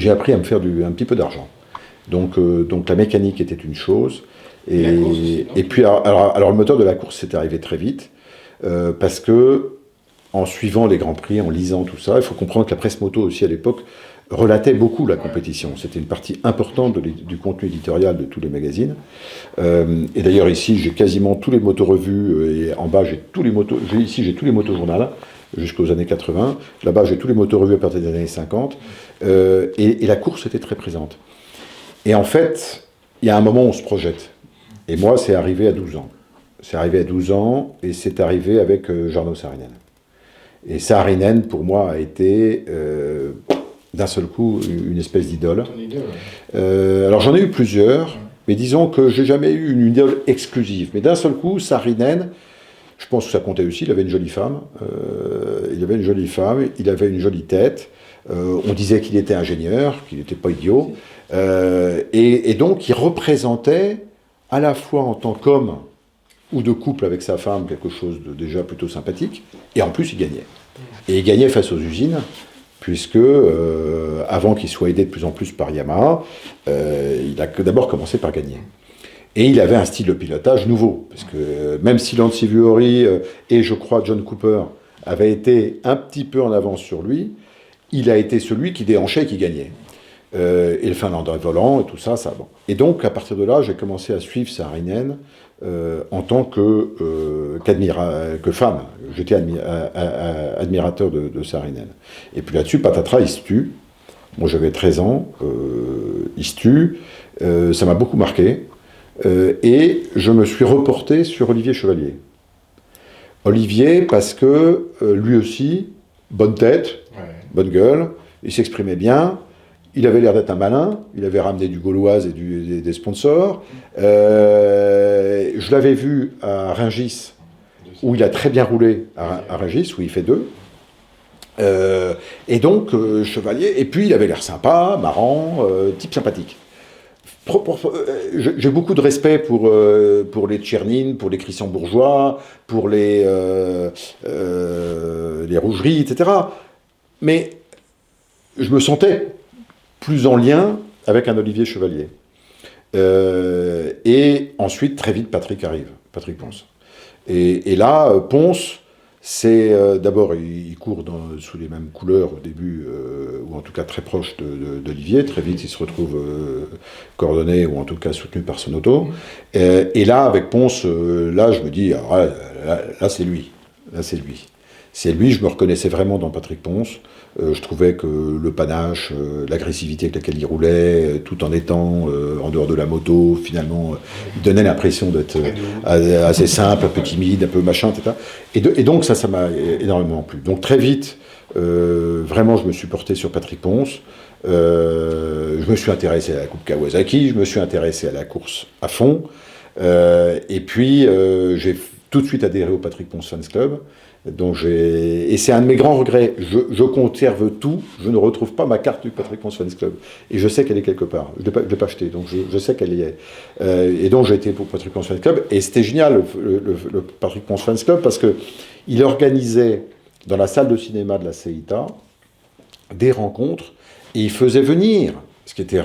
j'ai appris à me faire un petit peu d'argent. Donc la mécanique était une chose. Et puis, alors le moteur de la course, c'est arrivé très vite, parce que, en suivant les Grands Prix, en lisant tout ça, il faut comprendre que la presse moto aussi à l'époque relatait beaucoup la compétition. C'était une partie importante du contenu éditorial de tous les magazines. Et d'ailleurs ici, j'ai quasiment tous les motorevues, et en bas, j'ai tous les motojournaux jusqu'aux années 80. Là-bas, j'ai tous les motorevues à partir des années 50. Et la course était très présente. Et en fait, il y a un moment où on se projette. Et moi, c'est arrivé à 12 ans. C'est arrivé à 12 ans, et c'est arrivé avec Jarno Saarinen. Et Saarinen, pour moi, a été, d'un seul coup, une espèce d'idole. Ton idole, ouais. Alors, j'en ai eu plusieurs, mais disons que j'ai jamais eu une idole exclusive. Mais d'un seul coup, Saarinen, je pense que ça comptait aussi, il avait une jolie femme. Il avait une jolie tête. On disait qu'il était ingénieur, qu'il n'était pas idiot. Et donc, il représentait, à la fois en tant qu'homme ou de couple avec sa femme, quelque chose de déjà plutôt sympathique, et en plus, il gagnait. Et il gagnait face aux usines, puisque, avant qu'il soit aidé de plus en plus par Yamaha, il a d'abord commencé par gagner. Et il avait un style de pilotage nouveau, parce que même si Lancy Vuori et, je crois, John Cooper avaient été un petit peu en avance sur lui, il a été celui qui déhanchait et qui gagnait. Et le Finlandais volant, et tout ça, ça bon. Et donc, à partir de là, j'ai commencé à suivre Saarinen en tant que fan. J'étais admirateur de Saarinen. Et puis là-dessus, patatras, il se tue. Moi, j'avais 13 ans. Il se tue. Ça m'a beaucoup marqué. Et je me suis reporté sur Olivier Chevalier. Olivier, parce que lui aussi, bonne tête, bonne gueule, il s'exprimait bien. Il avait l'air d'être un malin, il avait ramené du Gauloise et des sponsors. Je l'avais vu à Rungis, où il a très bien roulé à Rungis, où il fait 2. Et donc, Chevalier, et puis il avait l'air sympa, marrant, type sympathique. J'ai beaucoup de respect pour les Tchernin, pour les Christian Bourgeois, pour les Rougeries, etc. Mais je me sentais plus en lien avec un Olivier Chevalier. Et ensuite, très vite, Patrick arrive, Patrick Ponce. Et là, Ponce, c'est d'abord, il court sous les mêmes couleurs au début, ou en tout cas très proche d'Olivier. Très vite, il se retrouve coordonné, ou en tout cas soutenu par son auto. Et là, avec Ponce, là, je me dis, alors là, c'est lui. Là, c'est lui. C'est lui, je me reconnaissais vraiment dans Patrick Ponce. Je trouvais que le panache, l'agressivité avec laquelle il roulait, tout en étant en dehors de la moto, finalement, il donnait l'impression d'être assez simple, un peu timide, un peu machin, etc. Et donc ça m'a énormément plu. Donc très vite, vraiment, je me suis porté sur Patrick Ponce. Je me suis intéressé à la Coupe Kawasaki, je me suis intéressé à la course à fond. Et puis, j'ai tout de suite adhéré au Patrick Ponce Fans Club. Et c'est un de mes grands regrets. Je conserve tout, je ne retrouve pas ma carte du Patrick Ponce Fans Club. Et je sais qu'elle est quelque part. Je ne l'ai pas achetée, donc je sais qu'elle y est. Et donc j'ai été pour Patrick Ponce Fans Club. Et c'était génial, le Patrick Ponce Fans Club, parce qu'il organisait dans la salle de cinéma de la CEITA des rencontres, et il faisait venir, ce qui était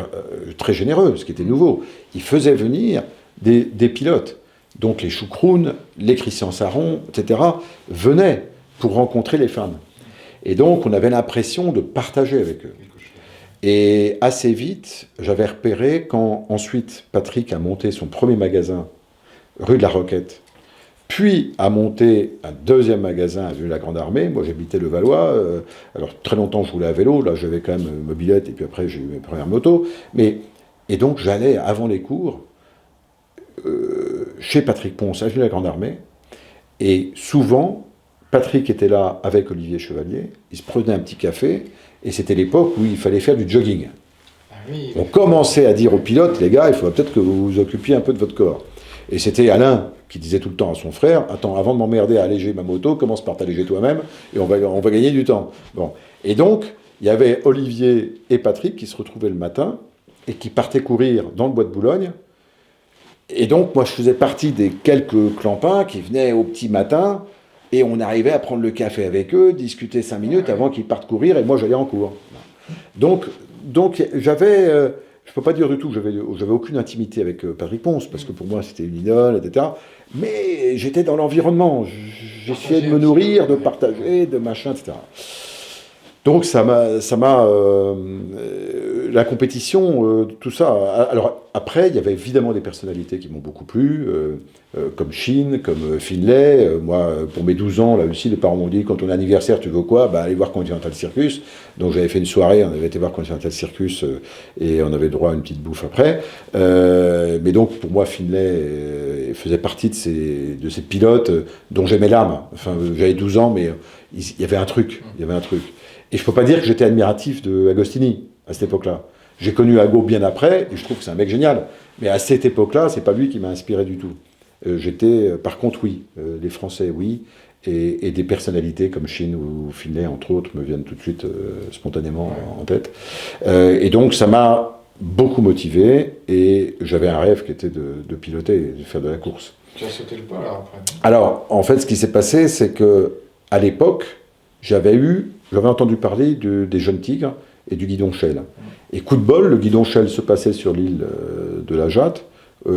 très généreux, ce qui était nouveau, il faisait venir des pilotes. Donc les Choucroune, les Christian Saron, etc., venaient pour rencontrer les fans. Et donc on avait l'impression de partager avec eux. Et assez vite, j'avais repéré quand ensuite Patrick a monté son premier magasin rue de la Roquette, puis a monté un deuxième magasin avenue de la Grande Armée. Moi j'habitais le Valois, alors très longtemps je roulais à vélo, là j'avais quand même une mobilette, et puis après j'ai eu mes premières motos. Et donc j'allais avant les cours, chez Patrick Ponce, avenue de la Grande Armée, et souvent, Patrick était là avec Olivier Chevalier, il se prenait un petit café, et c'était l'époque où il fallait faire du jogging. Ah oui, on commençait à dire aux pilotes, les gars, il faudrait peut-être que vous vous occupiez un peu de votre corps. Et c'était Alain qui disait tout le temps à son frère, attends, avant de m'emmerder à alléger ma moto, commence par t'alléger toi-même, et on va gagner du temps. Bon. Et donc, il y avait Olivier et Patrick qui se retrouvaient le matin, et qui partaient courir dans le bois de Boulogne. Et donc, moi, je faisais partie des quelques clampins qui venaient au petit matin, et on arrivait à prendre le café avec eux, discuter 5 minutes avant qu'ils partent courir, et moi, j'allais en cours. Donc, donc j'avais, je peux pas dire du tout que j'avais aucune intimité avec Patrick Ponce, parce que pour moi c'était une idole, etc. Mais j'étais dans l'environnement, j'essayais de me nourrir, de partager, de machin, etc. Donc la compétition, tout ça. Alors après, il y avait évidemment des personnalités qui m'ont beaucoup plu, comme Sheen, comme Finlay. Moi, pour mes 12 ans, là aussi, les parents m'ont dit, quand on a anniversaire, tu veux quoi? Bah, allez voir Continental Circus. Donc j'avais fait une soirée, on avait été voir Continental Circus et on avait droit à une petite bouffe après. Mais donc pour moi, Finlay faisait partie de ces pilotes dont j'aimais l'âme. Enfin, j'avais 12 ans, mais il y avait un truc. Il y avait un truc. Et je ne peux pas dire que j'étais admiratif de Agostini à cette époque-là. J'ai connu Ago bien après, et je trouve que c'est un mec génial. Mais à cette époque-là, c'est pas lui qui m'a inspiré du tout. Par contre, oui, les Français, oui, et des personnalités comme Sheen ou Finlay, entre autres, me viennent tout de suite spontanément en tête. Et donc, ça m'a beaucoup motivé, et j'avais un rêve qui était de piloter, de faire de la course. Tu as sauté le pas, là, après? Alors, en fait, ce qui s'est passé, c'est que à l'époque, j'avais entendu parler des Jeunes Tigres et du Guidonchel. Et coup de bol, le Guidonchel se passait sur l'île de la Jatte, ou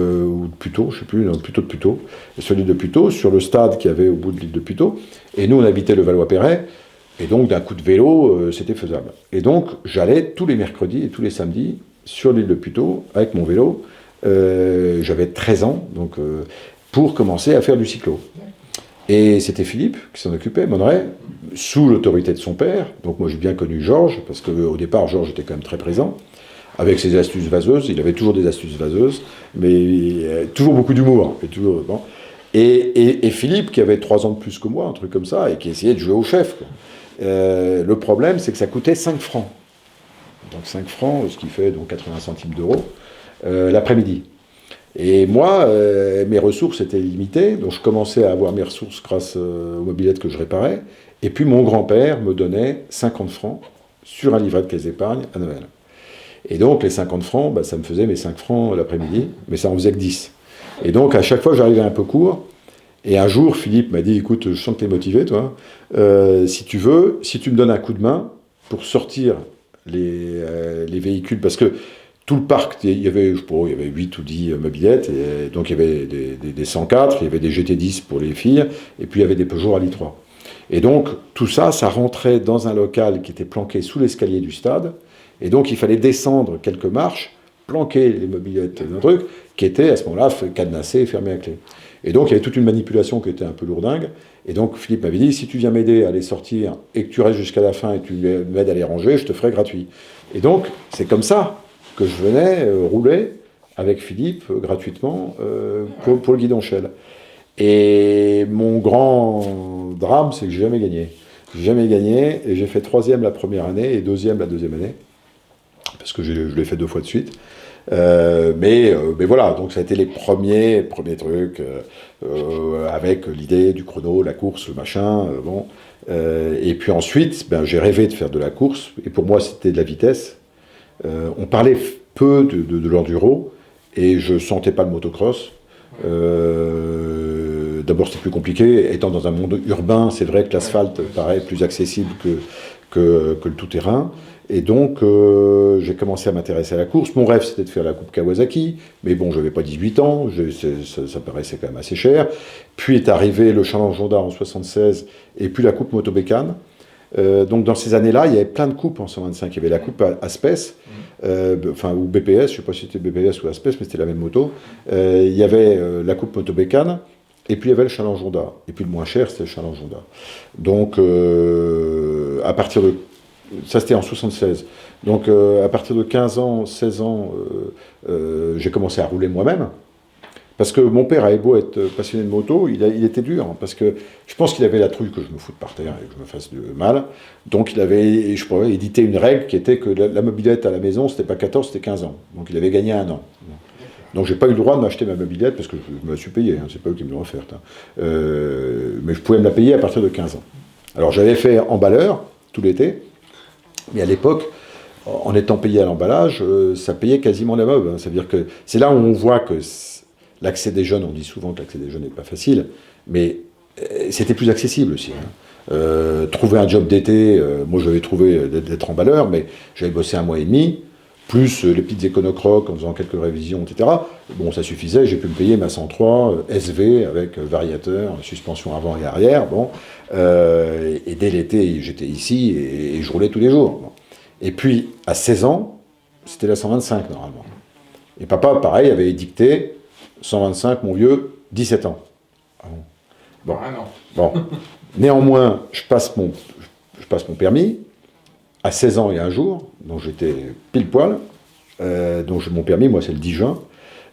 de Puteaux, je ne sais plus, non, plutôt de Puteaux, sur l'île de Puteaux, sur le stade qu'il y avait au bout de l'île de Puteaux. Et nous, on habitait le Valois-Perret, et donc d'un coup de vélo, c'était faisable. Et donc, j'allais tous les mercredis et tous les samedis sur l'île de Puteaux avec mon vélo. J'avais 13 ans, donc, pour commencer à faire du cyclo. Et c'était Philippe qui s'en occupait, Monneret, sous l'autorité de son père. Donc moi j'ai bien connu Georges, parce qu'au départ Georges était quand même très présent, avec ses astuces vaseuses. Il avait toujours des astuces vaseuses, mais toujours beaucoup d'humour. Et Philippe, qui avait 3 ans de plus que moi, un truc comme ça, et qui essayait de jouer au chef. Le problème, c'est que ça coûtait 5 francs. Donc 5 francs, ce qui fait donc 80 centimes d'euros, l'après-midi. Et moi, mes ressources étaient limitées, donc je commençais à avoir mes ressources grâce aux mobylettes que je réparais. Et puis mon grand-père me donnait 50 francs sur un livret de caisse d'épargne à Noël. Et donc les 50 francs, bah, ça me faisait mes 5 francs l'après-midi, mais ça en faisait que 10. Et donc à chaque fois, j'arrivais un peu court. Et un jour, Philippe m'a dit, écoute, je sens que tu es motivé, toi. Si tu veux, si tu me donnes un coup de main pour sortir les véhicules, parce que tout le parc, il y avait 8 ou 10 mobylettes, et donc il y avait des 104, il y avait des GT10 pour les filles, et puis il y avait des Peugeot Rallye 3. Et donc tout ça, ça rentrait dans un local qui était planqué sous l'escalier du stade, et donc il fallait descendre quelques marches, planquer les mobylettes d'un truc, qui était à ce moment-là cadenassé et fermé à clé. Et donc il y avait toute une manipulation qui était un peu lourdingue, et donc Philippe m'avait dit, si tu viens m'aider à les sortir, et que tu restes jusqu'à la fin, et tu m'aides à les ranger, je te ferai gratuit. Et donc c'est comme ça que je venais rouler avec Philippe gratuitement pour le Guidonchel. Et mon grand drame, c'est que j'ai jamais gagné. J'ai jamais gagné, et j'ai fait 3e la première année et 2e la 2e année, parce que je l'ai fait 2 fois de suite. Mais voilà, donc ça a été les premiers trucs, avec l'idée du chrono, la course, le machin, et puis ensuite, j'ai rêvé de faire de la course, et pour moi c'était de la vitesse. On parlait peu de l'enduro, et je sentais pas le motocross. D'abord c'était plus compliqué, étant dans un monde urbain, c'est vrai que l'asphalte paraît plus accessible que le tout-terrain, et donc j'ai commencé à m'intéresser à la course. Mon rêve c'était de faire la Coupe Kawasaki, mais bon, j'avais pas 18 ans, ça paraissait quand même assez cher. Puis est arrivé le Challenge Honda en 76, et puis la Coupe Moto Bécane. Donc dans ces années-là, il y avait plein de coupes en 125. Il y avait la coupe Aspes, ou BPS, je ne sais pas si c'était BPS ou Aspes, mais c'était la même moto. Il y avait la coupe Moto Bécane, et puis il y avait le Challenge Honda. Et puis le moins cher, c'était le Challenge Honda. Donc à partir de... Ça, c'était en 76. Donc à partir de 15 ans, 16 ans, j'ai commencé à rouler moi-même. Parce que mon père avait beau être passionné de moto, il était dur, hein, parce que je pense qu'il avait la trouille que je me foute par terre et que je me fasse du mal. Donc je pourrais éditer une règle qui était que la mobilette à la maison, c'était pas 14, c'était 15 ans. Donc il avait gagné 1 an. Donc j'ai pas eu le droit de m'acheter ma mobilette, parce que je me la suis payée, hein, c'est pas eux qui me l'ont offerte. Hein. Mais je pouvais me la payer à partir de 15 ans. Alors j'avais fait emballeur tout l'été, mais à l'époque, en étant payé à l'emballage, ça payait quasiment la mob. Hein. C'est-à-dire que c'est là où on voit que l'accès des jeunes, on dit souvent que l'accès des jeunes n'est pas facile, mais c'était plus accessible aussi. Hein. Trouver un job d'été, moi j'avais trouvé d'être emballeur, mais j'avais bossé 1 mois et demi, plus les petites éconocroques en faisant quelques révisions, etc. Bon, ça suffisait, j'ai pu me payer ma 103 SV avec variateur, suspension avant et arrière, bon. Et dès l'été, j'étais ici et je roulais tous les jours. Bon. Et puis, à 16 ans, c'était la 125 normalement. Et papa, pareil, avait édicté 125, mon vieux, 17 ans. Ah bon. Bon. Ah non. Bon. Néanmoins, je passe mon permis à 16 ans et un jour, donc j'étais pile poil. Donc mon permis, moi, c'est le 10 juin.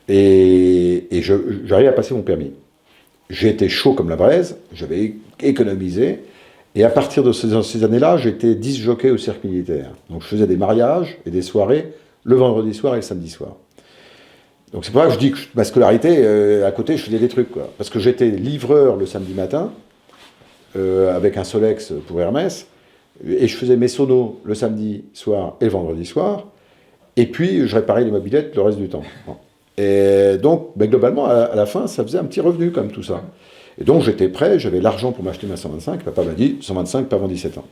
Et j'arrive à passer mon permis. J'étais chaud comme la braise, j'avais économisé. Et à partir de ces années-là, j'étais disc-jockey au cirque militaire. Donc je faisais des mariages et des soirées le vendredi soir et le samedi soir. Donc c'est pour ça que je dis que ma scolarité, à côté, je faisais des trucs, quoi. Parce que j'étais livreur le samedi matin, avec un Solex pour Hermès, et je faisais mes sonos le samedi soir et le vendredi soir, et puis je réparais les mobylettes le reste du temps. Bon. Et donc, ben, globalement, à la fin, ça faisait un petit revenu, comme tout ça. Et donc j'étais prêt, j'avais l'argent pour m'acheter ma 125, papa m'a dit 125, pas avant 17 ans.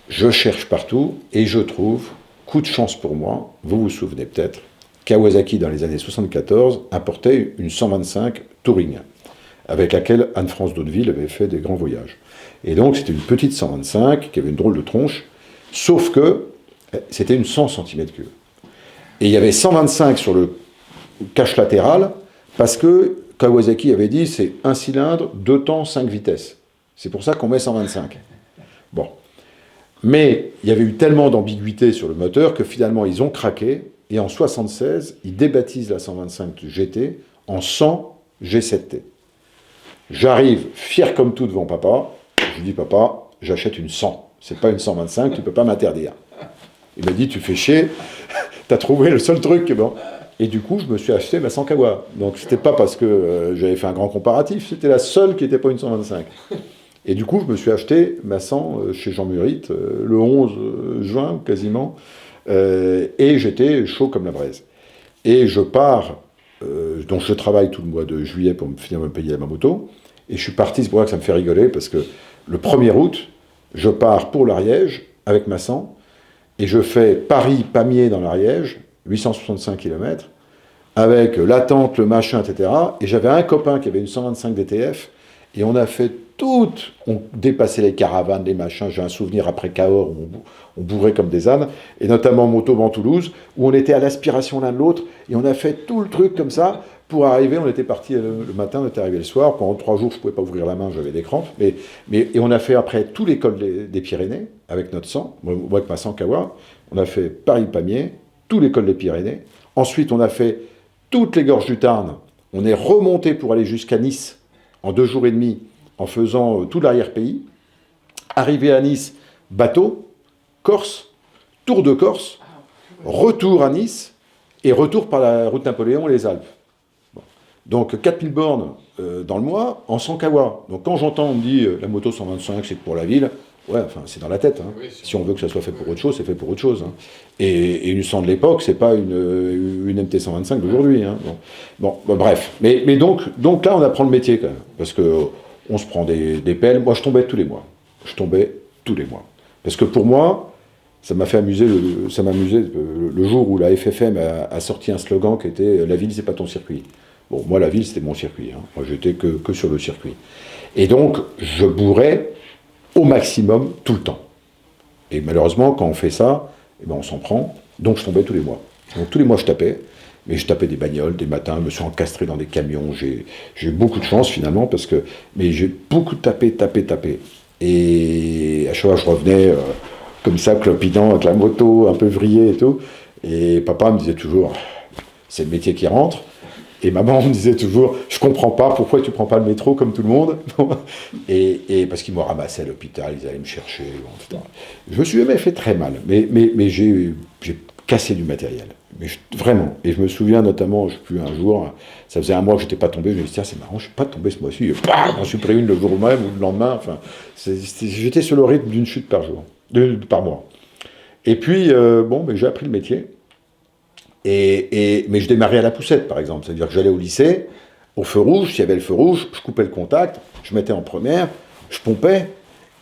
Je cherche partout, et je trouve, coup de chance pour moi, vous vous souvenez peut-être, Kawasaki, dans les années 74, importait une 125 Touring, avec laquelle Anne-France d'Hauteville avait fait des grands voyages. Et donc, c'était une petite 125 qui avait une drôle de tronche, sauf que c'était une 100 cm3. Et il y avait 125 sur le cache latéral, parce que Kawasaki avait dit c'est un cylindre, 2 temps, 5 vitesses. C'est pour ça qu'on met 125. Bon. Mais il y avait eu tellement d'ambiguïté sur le moteur que finalement, ils ont craqué. Et en 1976, ils débaptisent la 125 GT en 100 G7T. J'arrive, fier comme tout devant papa. Je lui dis, papa, j'achète une 100. C'est pas une 125, tu peux pas m'interdire. Il m'a dit, tu fais chier, t'as trouvé le seul truc. Bon. Et du coup, je me suis acheté ma 100 Kawa. Donc c'était pas parce que j'avais fait un grand comparatif, c'était la seule qui n'était pas une 125. Et du coup, je me suis acheté ma 100 chez Jean Murit, le 11 juin quasiment. Et j'étais chaud comme la braise. Et je pars, donc je travaille tout le mois de juillet pour finir me payer ma moto, et je suis parti, c'est pour ça que ça me fait rigoler, parce que le 1er août, je pars pour l'Ariège avec ma 100, et je fais Paris-Pamiers dans l'Ariège, 865 km, avec l'attente, le machin, etc. Et j'avais un copain qui avait une 125 DTF, et on a fait on dépassait les caravanes, les machins. J'ai un souvenir après Cahors où on bourrait comme des ânes, et notamment Montauban-Toulouse, où on était à l'aspiration l'un de l'autre, et on a fait tout le truc comme ça pour arriver. On était parti le matin, on était arrivé le soir. Pendant 3 jours, je ne pouvais pas ouvrir la main, j'avais des crampes. Et on a fait après tout l'école des Pyrénées, avec notre 100, moi avec ma 100 Kawa. On a fait Paris-Pamiers, tout l'école des Pyrénées. Ensuite, on a fait toutes les gorges du Tarn. On est remonté pour aller jusqu'à Nice en 2 jours et demi, en faisant tout l'arrière-pays. Arrivé à Nice, bateau, Corse, tour de Corse, retour à Nice, et retour par la route Napoléon et les Alpes. Bon. Donc 4000 bornes dans le mois, en 100 Kawa. Donc quand j'entends, on me dit, la moto 125, c'est pour la ville, ouais, enfin, c'est dans la tête. Hein. Oui, si on veut que ça soit fait pour autre chose, c'est fait pour autre chose. Hein. Et une 100 de l'époque, c'est pas une MT 125 d'aujourd'hui. Hein. Bon, bref. Mais donc là, on apprend le métier quand même. Parce que on se prend des pelles. Moi, je tombais tous les mois. Parce que pour moi, ça m'a fait amuser, ça m'amusait le jour où la FFM a sorti un slogan qui était « La ville, c'est pas ton circuit ». Bon, moi, la ville, c'était mon circuit. Hein. Moi, j'étais que sur le circuit. Et donc, je bourrais au maximum tout le temps. Et malheureusement, quand on fait ça, eh ben, on s'en prend. Donc, je tombais tous les mois. Donc, tous les mois, je tapais. Mais je tapais des bagnoles, des matins, je me suis encastré dans des camions. J'ai eu beaucoup de chance, finalement, mais j'ai beaucoup tapé. Et à chaque fois, je revenais comme ça, clopinant, avec la moto, un peu vrillé et tout. Et papa me disait toujours, c'est le métier qui rentre. Et maman me disait toujours, je comprends pas, pourquoi tu prends pas le métro comme tout le monde. Et parce qu'ils m'ont ramassé à l'hôpital, ils allaient me chercher. Bon, je me suis jamais fait très mal, mais j'ai cassé du matériel. Mais vraiment. Et je me souviens notamment, je sais plus, un jour, ça faisait 1 mois que je n'étais pas tombé, je me suis dit, tiens, c'est marrant, je ne suis pas tombé ce mois-ci. J'en suis pris une le jour même ou le lendemain. Enfin, j'étais sur le rythme d'une chute par mois. Et puis, mais j'ai appris le métier. Mais je démarrais à la poussette, par exemple. C'est-à-dire que j'allais au lycée, au feu rouge, s'il y avait le feu rouge, je coupais le contact, je mettais en première, je pompais,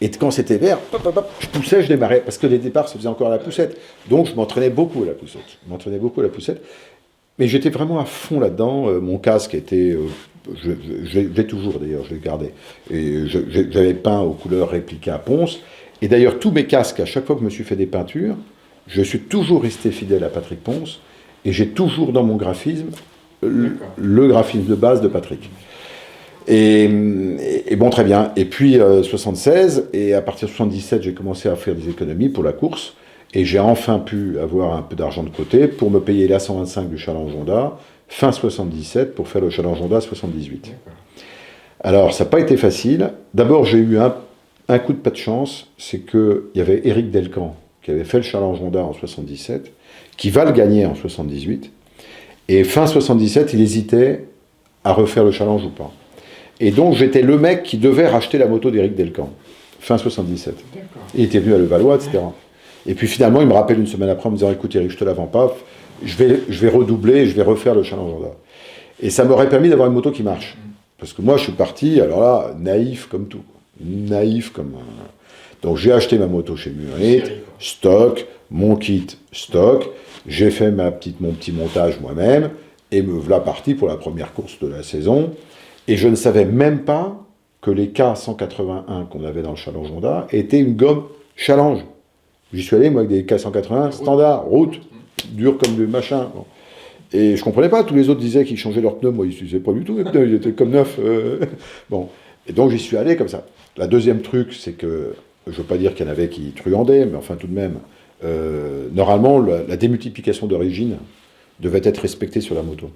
et quand c'était vert, hop, hop, hop, je poussais, je démarrais, parce que les départs se faisaient encore à la poussette. Donc je m'entraînais beaucoup à la poussette. Mais j'étais vraiment à fond là-dedans. Mon casque était, je l'ai toujours d'ailleurs, je l'ai gardé. Et j'avais peint aux couleurs répliquées à Ponce. Et d'ailleurs, tous mes casques, à chaque fois que je me suis fait des peintures, je suis toujours resté fidèle à Patrick Ponce. Et j'ai toujours dans mon graphisme le graphisme de base de Patrick. Et bon, très bien. Et puis 76, et à partir de 77, j'ai commencé à faire des économies pour la course. Et j'ai enfin pu avoir un peu d'argent de côté pour me payer la 125 du Challenge Honda, fin 77, pour faire le Challenge Honda 78. Alors, ça n'a pas été facile. D'abord, j'ai eu un coup de pas de chance, c'est qu'il y avait Éric Delcan, qui avait fait le Challenge Honda en 77, qui va le gagner en 78. Et fin 77, il hésitait à refaire le Challenge ou pas. Et donc, j'étais le mec qui devait racheter la moto d'Éric Delcan, fin 77. Il était venu à Levallois, etc. Et puis finalement, il me rappelle une semaine après en me disant « Écoute Eric, je te la vends pas, je vais redoubler, je vais refaire le Challenge Honda. » Et ça m'aurait permis d'avoir une moto qui marche. Parce que moi, je suis parti, alors là, naïf comme tout. Naïf comme... Donc j'ai acheté ma moto chez Murit, stock, mon kit stock, j'ai fait mon petit montage moi-même, et me voilà parti pour la première course de la saison. Et je ne savais même pas que les K181 qu'on avait dans le Challenge Honda étaient une gomme Challenge. J'y suis allé, moi, avec des K180 standard, route, dur comme du machin. Bon. Et je comprenais pas, tous les autres disaient qu'ils changeaient leurs pneus, moi, ils n'utilisaient pas du tout les pneus, ils étaient comme neufs. Bon. Et donc, j'y suis allé comme ça. La deuxième truc, c'est que, je ne veux pas dire qu'il y en avait qui truandaient, mais enfin, tout de même, normalement, la démultiplication d'origine devait être respectée sur la moto.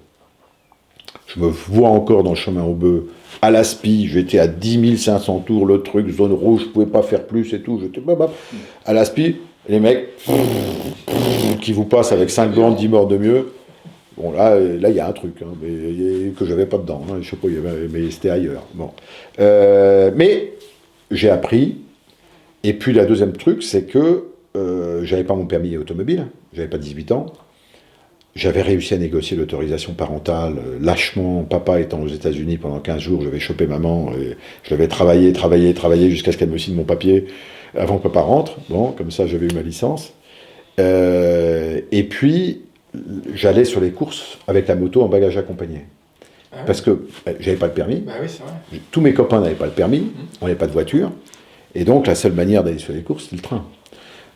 Je me vois encore dans le chemin au bœuf, à l'Aspi, j'étais à 10 500 tours, le truc, zone rouge, je ne pouvais pas faire plus et tout. J'étais à l'Aspi, les mecs qui vous passent avec 5 bandes, 10 morts de mieux. Bon, là il y a un truc, hein, mais, que je n'avais pas dedans, hein, je sais pas, mais c'était ailleurs. Bon. Mais j'ai appris, et puis la deuxième truc, c'est que j'avais pas mon permis automobile, j'avais pas 18 ans. J'avais réussi à négocier l'autorisation parentale lâchement. Papa étant aux États-Unis pendant 15 jours, j'avais chopé maman et je l'avais travaillé jusqu'à ce qu'elle me signe mon papier avant que papa rentre. Bon, comme ça, j'avais eu ma licence. Et puis, j'allais sur les courses avec la moto en bagage accompagné. Ah oui. Parce que j'avais pas le permis. Bah oui, c'est vrai. Tous mes copains n'avaient pas le permis. On n'avait pas de voiture. Et donc, la seule manière d'aller sur les courses, c'était le train.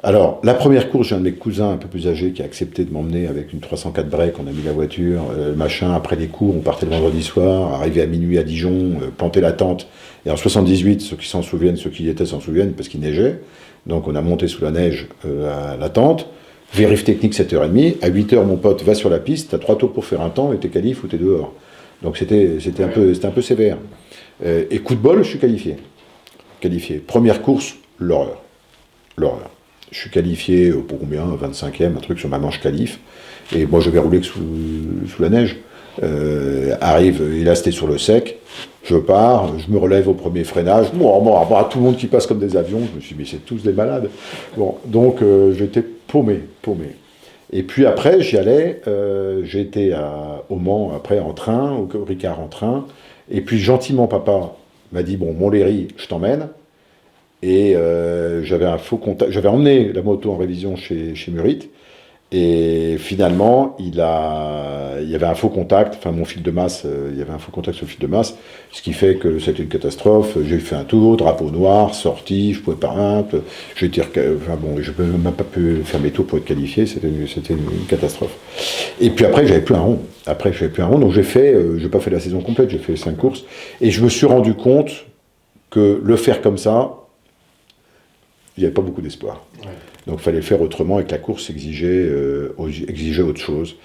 Alors, la première course, j'ai un de mes cousins un peu plus âgé qui a accepté de m'emmener avec une 304 break, on a mis la voiture, machin, après les cours, on partait le vendredi soir, arrivé à minuit à Dijon, planter la tente. Et en 78, ceux qui s'en souviennent, ceux qui y étaient s'en souviennent, parce qu'il neigeait. Donc on a monté sous la neige la tente, vérif technique 7h30, à 8h mon pote va sur la piste, t'as 3 tours pour faire un temps, et t'es qualif ou t'es dehors. Donc c'était un peu sévère. Et coup de bol, je suis qualifié. Première course, l'horreur. Je suis qualifié pour combien 25e, un truc sur ma manche qualif. Et moi, je vais rouler que sous la neige. Arrive, et là, c'était sur le sec. Je pars, je me relève au premier freinage. Bon, tout le monde qui passe comme des avions. Je me suis dit, mais c'est tous des malades. Bon, donc, j'étais paumé. Et puis après, j'y allais. J'étais au Mans, après, en train, au Ricard en train. Et puis, gentiment, papa m'a dit, bon, Montlhéry, je t'emmène. Et j'avais un faux contact, j'avais emmené la moto en révision chez Murit, et finalement il y avait un faux contact, enfin mon fil de masse, il y avait un faux contact sur le fil de masse, ce qui fait que c'était une catastrophe. J'ai fait un tour, drapeau noir, sorti, je pouvais pas, je peux même pas pu faire mes tours pour être qualifié, c'était une catastrophe. Et puis après j'avais plus un rond, donc j'ai pas fait la saison complète, j'ai fait 5 courses, et je me suis rendu compte que le faire comme ça, il n'y avait pas beaucoup d'espoir. Ouais. Donc il fallait le faire autrement et que la course exigeait autre chose.